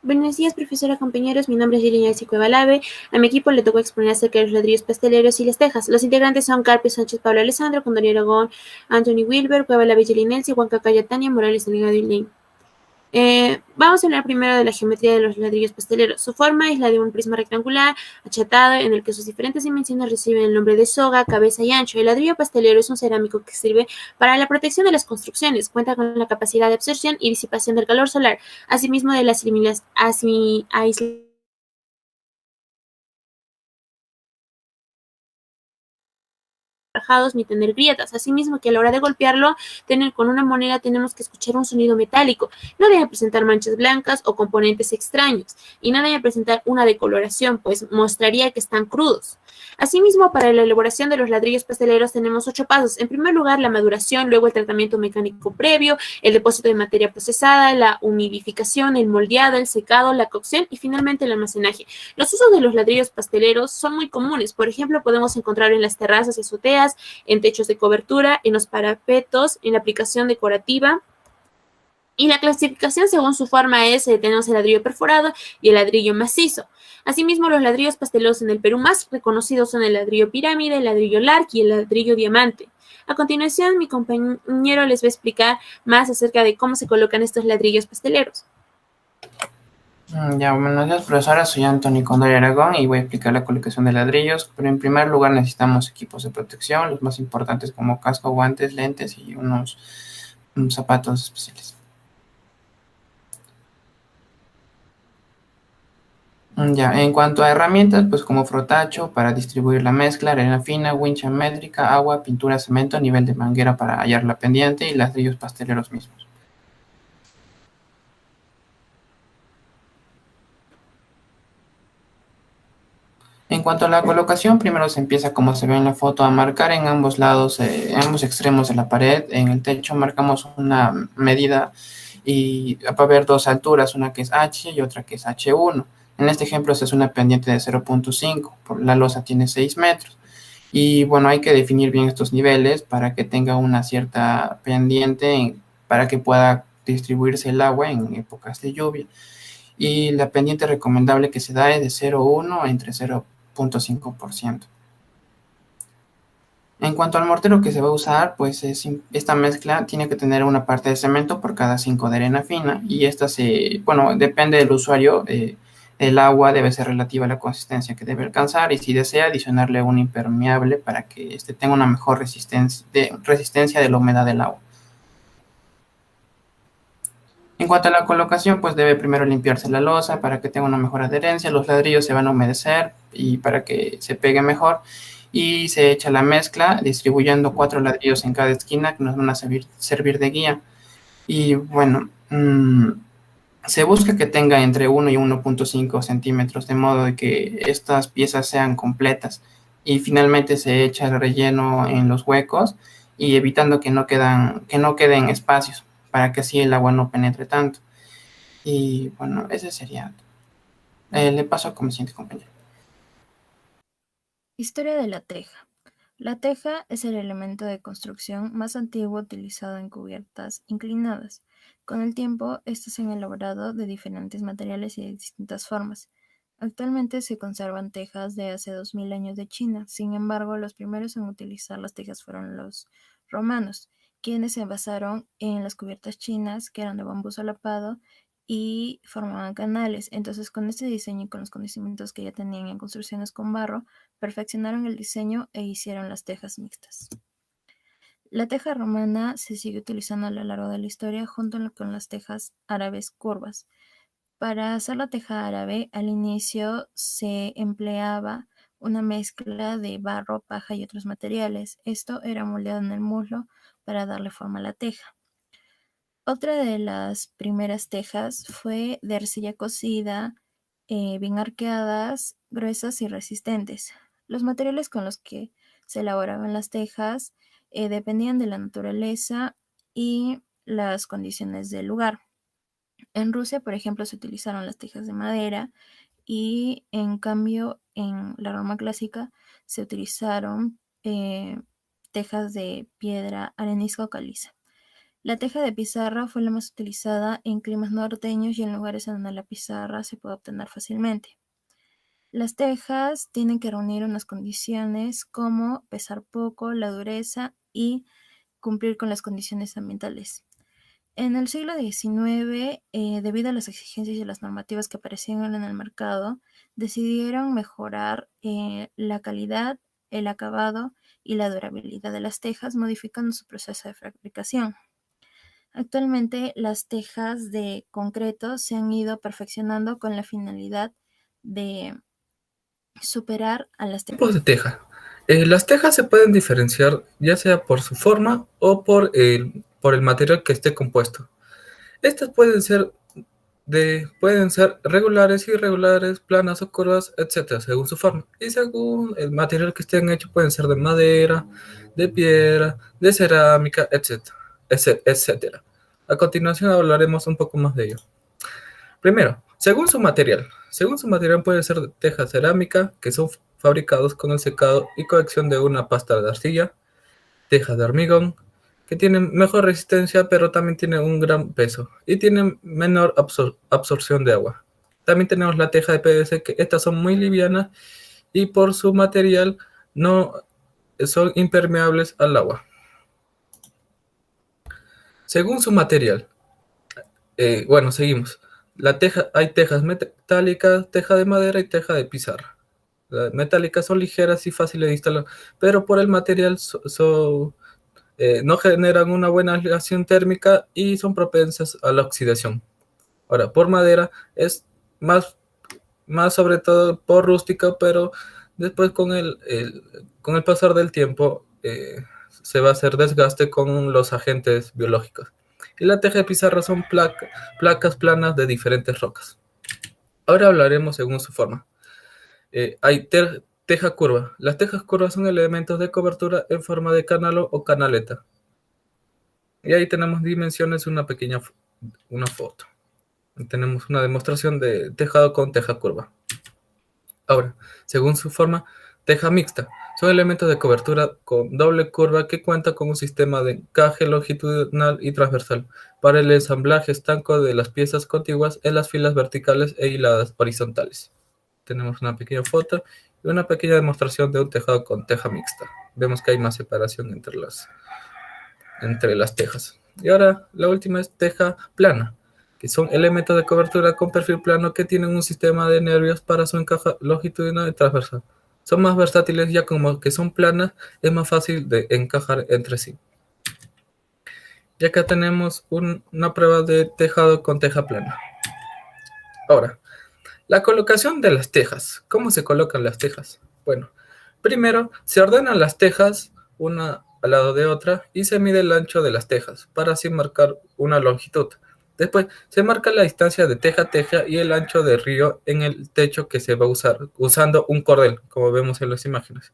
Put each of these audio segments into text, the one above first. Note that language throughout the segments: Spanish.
Buenos días, profesora, compañeros. Mi nombre es Yelena Cuevalave. A mi equipo le tocó exponer acerca de los ladrillos pasteleros y las tejas. Los integrantes son Carpio Sánchez, Pablo Alessandro, Condori Aragón, Anthony Wilber, Cuevalave Yelinelsi, Juan Cacaya, Tania Morales, Delgado y Lane. Vamos a hablar primero de la geometría de los ladrillos pasteleros. Su forma es la de un prisma rectangular achatado en el que sus diferentes dimensiones reciben el nombre de soga, cabeza y ancho. El ladrillo pastelero es un cerámico que sirve para la protección de las construcciones. Cuenta con la capacidad de absorción y disipación del calor solar, asimismo de las aislación ni tener grietas. Asimismo, que a la hora de golpearlo con una moneda tenemos que escuchar un sonido metálico. No debe presentar manchas blancas o componentes extraños y no debe presentar una decoloración, pues mostraría que están crudos. Asimismo, para la elaboración de los ladrillos pasteleros tenemos 8 pasos. En primer lugar, la maduración, luego el tratamiento mecánico previo, el depósito de materia procesada, la humidificación, el moldeado, el secado, la cocción y finalmente el almacenaje. Los usos de los ladrillos pasteleros son muy comunes. Por ejemplo, podemos encontrar en las terrazas y azoteas, en techos de cobertura, en los parapetos, en la aplicación decorativa. Y la clasificación según su forma es, tenemos el ladrillo perforado y el ladrillo macizo. Asimismo, los ladrillos pastelosos en el Perú más reconocidos son el ladrillo pirámide, el ladrillo lark y el ladrillo diamante. A continuación, mi compañero les va a explicar más acerca de cómo se colocan estos ladrillos pasteleros. Ya, buenos días, profesora. Soy Anthony Condori Aragón y voy a explicar la colocación de ladrillos. Pero en primer lugar necesitamos equipos de protección, los más importantes como casco, guantes, lentes y unos zapatos especiales. Ya, en cuanto a herramientas, pues como frotacho para distribuir la mezcla, arena fina, wincha métrica, agua, pintura, cemento, nivel de manguera para hallar la pendiente y ladrillos pasteleros mismos. En cuanto a la colocación, primero se empieza como se ve en la foto a marcar en ambos lados, en ambos extremos de la pared. En el techo marcamos una medida y va a haber dos alturas, una que es H y otra que es H1. En este ejemplo, esta es una pendiente de 0.5, la losa tiene 6 metros. Y bueno, hay que definir bien estos niveles para que tenga una cierta pendiente, para que pueda distribuirse el agua en épocas de lluvia. Y la pendiente recomendable que se da es de 0,1 entre 0.5%. En cuanto al mortero que se va a usar, pues esta mezcla tiene que tener una parte de cemento por cada 5 de arena fina y bueno, depende del usuario, el agua debe ser relativa a la consistencia que debe alcanzar y si desea adicionarle un impermeable para que este tenga una mejor resistencia de la humedad del agua. En cuanto a la colocación, pues debe primero limpiarse la losa para que tenga una mejor adherencia. Los ladrillos se van a humedecer y para que se pegue mejor. Y se echa la mezcla distribuyendo 4 ladrillos en cada esquina que nos van a servir de guía. Y bueno, se busca que tenga entre 1 y 1.5 centímetros de modo de que estas piezas sean completas. Y finalmente se echa el relleno en los huecos y evitando que no queden espacios para que así el agua no penetre tanto. Y bueno, ese sería. Le paso como siguiente compañero. Historia de la teja. La teja es el elemento de construcción más antiguo utilizado en cubiertas inclinadas. Con el tiempo, estas se han elaborado de diferentes materiales y de distintas formas. Actualmente se conservan tejas de hace 2000 años de China. Sin embargo, los primeros en utilizar las tejas fueron los romanos, quienes se basaron en las cubiertas chinas, que eran de bambú solapado y formaban canales. Entonces, con este diseño y con los conocimientos que ya tenían en construcciones con barro, perfeccionaron el diseño e hicieron las tejas mixtas. La teja romana se sigue utilizando a lo largo de la historia junto con las tejas árabes curvas. Para hacer la teja árabe, al inicio se empleaba una mezcla de barro, paja y otros materiales. Esto era moldeado en el muslo para darle forma a la teja. Otra de las primeras tejas fue de arcilla cocida, bien arqueadas, gruesas y resistentes. Los materiales con los que se elaboraban las tejas dependían de la naturaleza y las condiciones del lugar. En Rusia, por ejemplo, se utilizaron las tejas de madera y en cambio en la Roma clásica se utilizaron tejas de piedra arenisca o caliza. La teja de pizarra fue la más utilizada en climas norteños y en lugares en donde la pizarra se puede obtener fácilmente. Las tejas tienen que reunir unas condiciones como pesar poco, la dureza y cumplir con las condiciones ambientales. En el siglo XIX, debido a las exigencias y las normativas que aparecían en el mercado, decidieron mejorar la calidad, el acabado y la durabilidad de las tejas, modificando su proceso de fabricación. Actualmente, las tejas de concreto se han ido perfeccionando con la finalidad de superar a las tejas. Tipos de teja. Las tejas se pueden diferenciar ya sea por su forma o por el material que esté compuesto. Estas pueden ser regulares, irregulares, planas o curvas, etcétera, según su forma. Y según el material que estén hechos, pueden ser de madera, de piedra, de cerámica, etcétera. A continuación hablaremos un poco más de ello. Primero, según su material. Según su material puede ser de teja cerámica, que son fabricados con el secado y colección de una pasta de arcilla, tejas de hormigón, que tienen mejor resistencia, pero también tienen un gran peso y tienen menor absorción de agua. También tenemos la teja de PVC, que estas son muy livianas y por su material no son impermeables al agua. Según su material, bueno, seguimos. Hay tejas metálicas, teja de madera y teja de pizarra. Las metálicas son ligeras y fáciles de instalar, pero por el material no generan una buena aislación térmica y son propensas a la oxidación. Ahora, por madera es más, más sobre todo por rústica, pero después con el pasar del tiempo se va a hacer desgaste con los agentes biológicos. Y la teja de pizarra son placas planas de diferentes rocas. Ahora hablaremos según su forma. Hay teja curva. Las tejas curvas son elementos de cobertura en forma de canalo o canaleta. Y ahí tenemos dimensiones, una foto. Tenemos una demostración de tejado con teja curva. Ahora, según su forma, teja mixta. Son elementos de cobertura con doble curva que cuenta con un sistema de encaje longitudinal y transversal para el ensamblaje estanco de las piezas contiguas en las filas verticales e hiladas horizontales. Tenemos una pequeña foto y una pequeña demostración de un tejado con teja mixta. Vemos que hay más separación entre las tejas. Y ahora la última es teja plana, que son elementos de cobertura con perfil plano que tienen un sistema de nervios para su encaje longitudinal y transversal. Son más versátiles ya como que son planas, es más fácil de encajar entre sí. Y acá tenemos una prueba de tejado con teja plana. Ahora, la colocación de las tejas. ¿Cómo se colocan las tejas? Bueno, primero se ordenan las tejas una al lado de otra y se mide el ancho de las tejas para así marcar una longitud. Después se marca la distancia de teja a teja y el ancho de río en el techo que se va a usar usando un cordel, como vemos en las imágenes.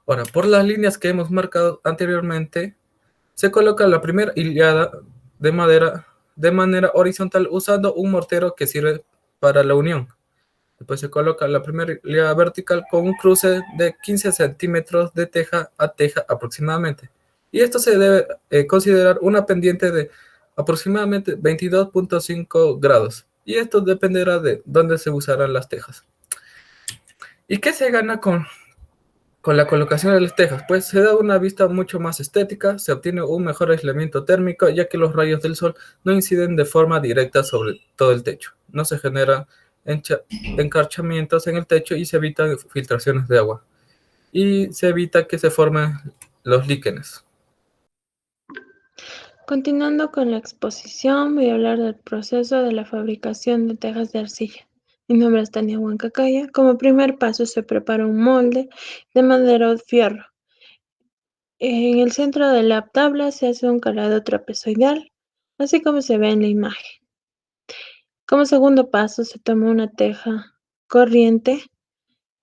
Ahora, por las líneas que hemos marcado anteriormente, se coloca la primera hilada de madera de manera horizontal usando un mortero que sirve para la unión. Después se coloca la primera hilera vertical con un cruce de 15 centímetros de teja a teja aproximadamente. Y esto se debe considerar una pendiente de aproximadamente 22.5 grados. Y esto dependerá de dónde se usarán las tejas. ¿Y qué se gana con la colocación de las tejas? Pues se da una vista mucho más estética, se obtiene un mejor aislamiento térmico, ya que los rayos del sol no inciden de forma directa sobre todo el techo. No se generan encarchamientos en el techo y se evitan filtraciones de agua. Y se evita que se formen los líquenes. Continuando con la exposición, voy a hablar del proceso de la fabricación de tejas de arcilla. Mi nombre es Tania Huancacaya. Como primer paso se prepara un molde de madera o fierro. En el centro de la tabla se hace un calado trapezoidal, así como se ve en la imagen. Como segundo paso se toma una teja corriente.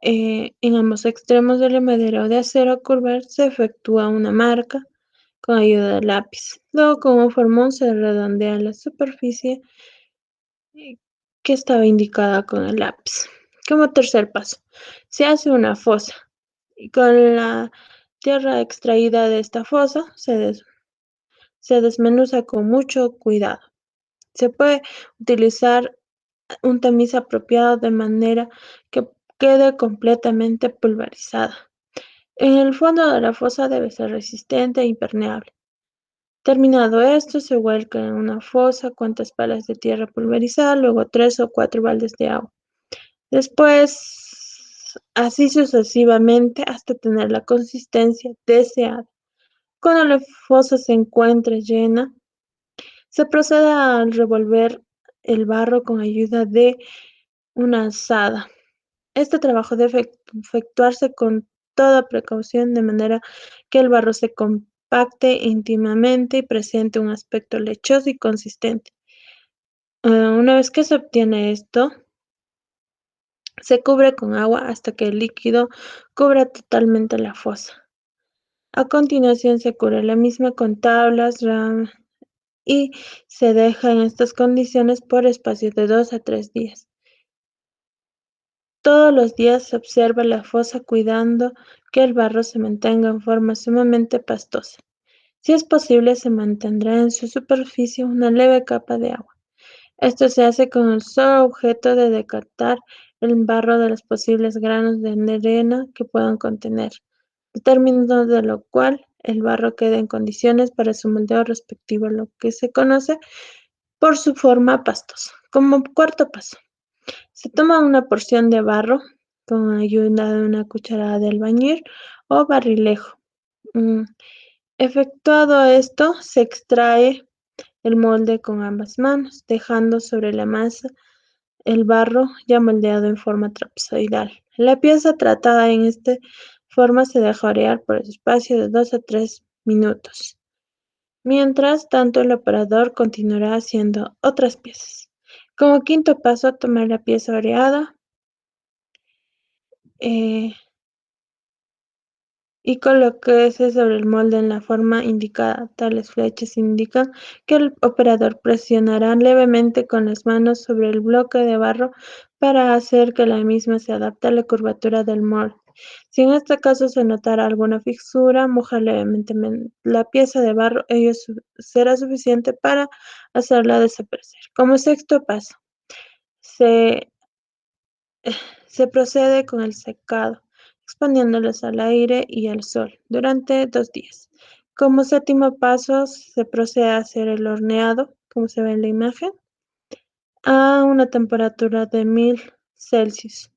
En ambos extremos de la madera o de acero a curvar se efectúa una marca con ayuda del lápiz. Luego con un formón se redondea la superficie que estaba indicada con el lápiz. Como tercer paso, se hace una fosa y con la tierra extraída de esta fosa se desmenuza con mucho cuidado. Se puede utilizar un tamiz apropiado de manera que quede completamente pulverizada. En el fondo de la fosa debe ser resistente e impermeable. Terminado esto, se vuelca en una fosa cuantas palas de tierra pulverizada, luego 3 o 4 baldes de agua. Después, así sucesivamente hasta tener la consistencia deseada. Cuando la fosa se encuentre llena, se procede a revolver el barro con ayuda de una alzada. Este trabajo debe efectuarse con toda precaución de manera que el barro se compacte íntimamente y presente un aspecto lechoso y consistente. Una vez que se obtiene esto, se cubre con agua hasta que el líquido cubra totalmente la fosa. A continuación se cubre la misma con tablas, y se deja en estas condiciones por espacio de 2 a 3 días. Todos los días se observa la fosa cuidando que el barro se mantenga en forma sumamente pastosa. Si es posible, se mantendrá en su superficie una leve capa de agua. Esto se hace con el solo objeto de decantar el barro de los posibles granos de arena que puedan contener, al término de lo cual el barro queda en condiciones para su moldeo respectivo, lo que se conoce por su forma pastosa. Como cuarto paso, se toma una porción de barro con ayuda de una cucharada de albañil o barrilejo. Efectuado esto, se extrae el molde con ambas manos, dejando sobre la masa el barro ya moldeado en forma trapezoidal. La pieza tratada en esta forma se deja orear por el espacio de 2 a 3 minutos. Mientras tanto, el operador continuará haciendo otras piezas. Como quinto paso, tomar la pieza oreada y colocarse sobre el molde en la forma indicada. Tales flechas indican que el operador presionará levemente con las manos sobre el bloque de barro para hacer que la misma se adapte a la curvatura del molde. Si en este caso se notara alguna fisura, mojar levemente la pieza de barro, ello será suficiente para hacerla desaparecer. Como sexto paso, se se procede con el secado, exponiéndolos al aire y al sol durante 2 días. Como séptimo paso, se procede a hacer el horneado, como se ve en la imagen, a una temperatura de 1000 Celsius.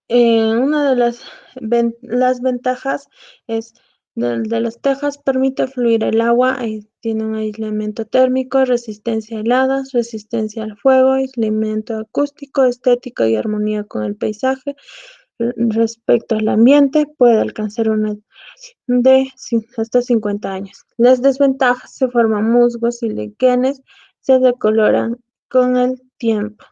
Una de las ventajas es de las tejas permite fluir el agua, tiene un aislamiento térmico, resistencia a heladas, resistencia al fuego, aislamiento acústico, estético y armonía con el paisaje. Respecto al ambiente, puede alcanzar una de hasta 50 años. Las desventajas: se forman musgos y líquenes, se decoloran con el tiempo.